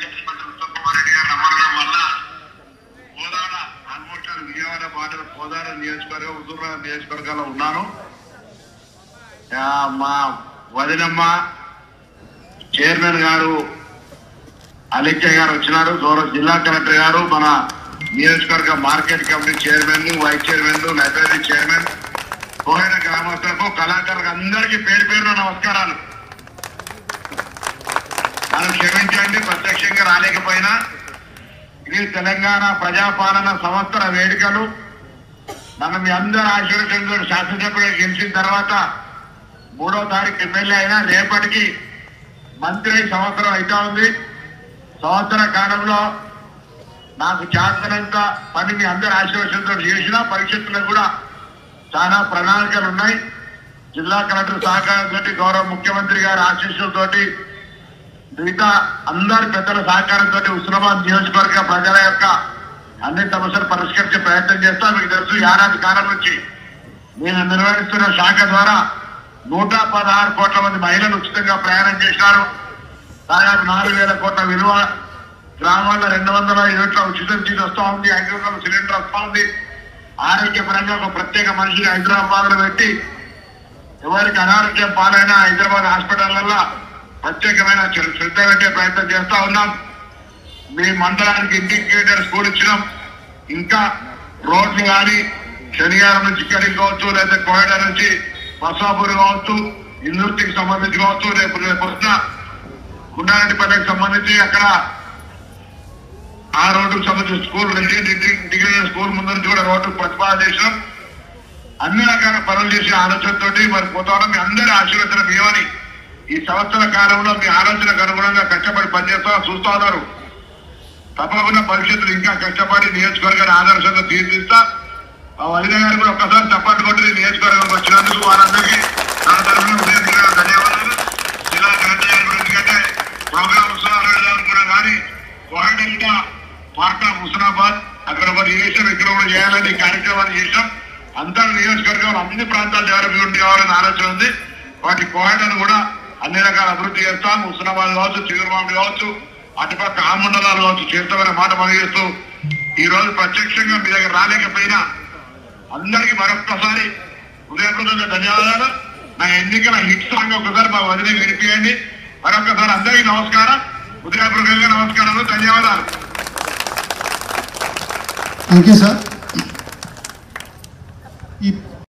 ముఖ్యమంత్రి ఉత్తమ్ కుమార్ రెడ్డి గారు నమ్మడం వల్ల కోదాడ ఆల్మోస్ట్ విజయవాడ బార్డర్ కోదాడ నియోజకవర్గం హుజూర్నగర్ నియోజకవర్గాల్లో ఉన్నాను. మా వదినమ్మ చైర్మన్ గారు అలిఖ్య గారు వచ్చినారు. గౌరవ జిల్లా కలెక్టర్ గారు, మన నియోజకవర్గ market committee chairman, vice chairman, library chairman, Koheda గ్రామస్తులకు, కళాకారులకు అందరికీ పేరు పేరున నమస్కారాలు. మనం క్షమించండి, ప్రత్యక్షంగా రాలేకపోయినా ఇది తెలంగాణ ప్రజాపాలన సంవత్సర వేడుకలు. మనం మీ అందరి ఆశీర్వచనంతో శాసనసభ్యుడిగా గెలిచిన తర్వాత 3వ తారీఖు ఎమ్మెల్యే అయినా రేపటికి మంత్రి సంవత్సరం అయితే ఉంది. సంవత్సర కాలంలో నాకు చేతనంత పని మీ అందరి ఆశీర్వచనంతో చేసిన భవిష్యత్తులో కూడా చాలా ప్రణాళికలు ఉన్నాయి. జిల్లా కలెక్టర్ సహకారంతో, గౌరవ ముఖ్యమంత్రి గారి ఆశీస్సులతోటి, మిగతా అందరి పెద్దల సహకారంతో హుస్నాబాద్ నియోజకవర్గ ప్రజల యొక్క అన్ని సమస్యలు పరిష్కరించే ప్రయత్నం చేస్తా. మీకు తెలుసు, ఏడాది కాలం నుంచి నేను నిర్వహిస్తున్న శాఖ ద్వారా 116 కోట్ల మంది మహిళలు ఉచితంగా ప్రయాణం చేశారు. దాదాపు 4,000 కోట్ల విలువ. గ్రామాల్లో 200 యూనిట్ల ఉచిత సీట్ వస్తూ ఉంది. 500 సిలిండర్ వస్తూ ఉంది. ఆరోగ్యపరంగా ఒక ప్రత్యేక మనిషిని హైదరాబాద్ లో పెట్టి ఎవరికి అనారోగ్యం పాలైనా హైదరాబాద్ హాస్పిటళ్లలో ప్రత్యేకమైన శ్రద్ధ పెట్టే ప్రయత్నం చేస్తా ఉన్నాం. మీ మండలానికి ఇంటిగ్రేటెడ్ స్కూల్ ఇచ్చినాం. ఇంకా రోడ్లు కానీ శనివారం నుంచి ఇక్కడికి కావచ్చు, లేదా కోయడ నుంచి బసాపూర్ కావచ్చు, ఇందుర్తికి సంబంధించి కావచ్చు, రేపు వస్తున్న గుండారెడ్డిపల్లికి సంబంధించి అక్కడ ఆ రోడ్డుకు సంబంధించిన స్కూల్ ఇంటిగ్రేటెడ్ స్కూల్ ముందు నుంచి కూడా రోడ్డు ప్రతిపాదన చేసినాం. అన్ని రకాల పనులు చేసే ఆలోచనతోటి మరి పోతాం. మీ అందరి ఆశీర్వచనం ఏమని ఈ సంవత్సర కాలంలో మీ ఆలోచనకు అనుగుణంగా కష్టపడి పనిచేస్తా చూస్తా ఉన్నారు. తప్పకుండా భవిష్యత్తులో ఇంకా కష్టపడి నియోజకవర్గాన్ని ఆదర్శంగా తీర్చిస్తా. ఆ వదిన గారు కూడా ఒక్కసారి తప్పట్టు కొట్టి నియోజకవర్గంకి వచ్చినందుకు వారందరికీ నా తరఫున ధన్యవాదాలు. జిల్లా కలెక్టర్ గారి గురించి కంటే ప్రోగ్రామ్ ఉత్సవాలు అనుకున్నాం కానీ కోహెడ పార్ట్ ఆఫ్ హుస్నాబాద్ అక్కడ ఒకటి చేసాం, ఇక్కడ కూడా చేయాలని కార్యక్రమాన్ని చేసాం. అంతా నియోజకవర్గంలో అన్ని ప్రాంతాలు డెవలప్మెంట్ కావాలని ఆలోచన ఉంది. వాటి కోహెడను కూడా అన్ని రకాల అభివృద్ధి చేస్తాం. హుస్నాబాద్ కావచ్చు, చిగురుమామిడి కావచ్చు, అటుపక్క ఆ మండలాలు కావచ్చు చేస్తామనే మాట పనిచేస్తూ ఈ రోజు ప్రత్యక్షంగా మీ దగ్గర రాలేకపోయినా అందరికీ మరొక్కసారి హృదయపూర్వకంగా ధన్యవాదాలు. నా ఎన్నికల హిట్ సాంగ్ ఒకసారి మా వదిన వినిపించండి. మరొకసారి అందరికీ నమస్కారం, హృదయపూర్వకంగా నమస్కారాలు, ధన్యవాదాలు. Thank you sir. ఈ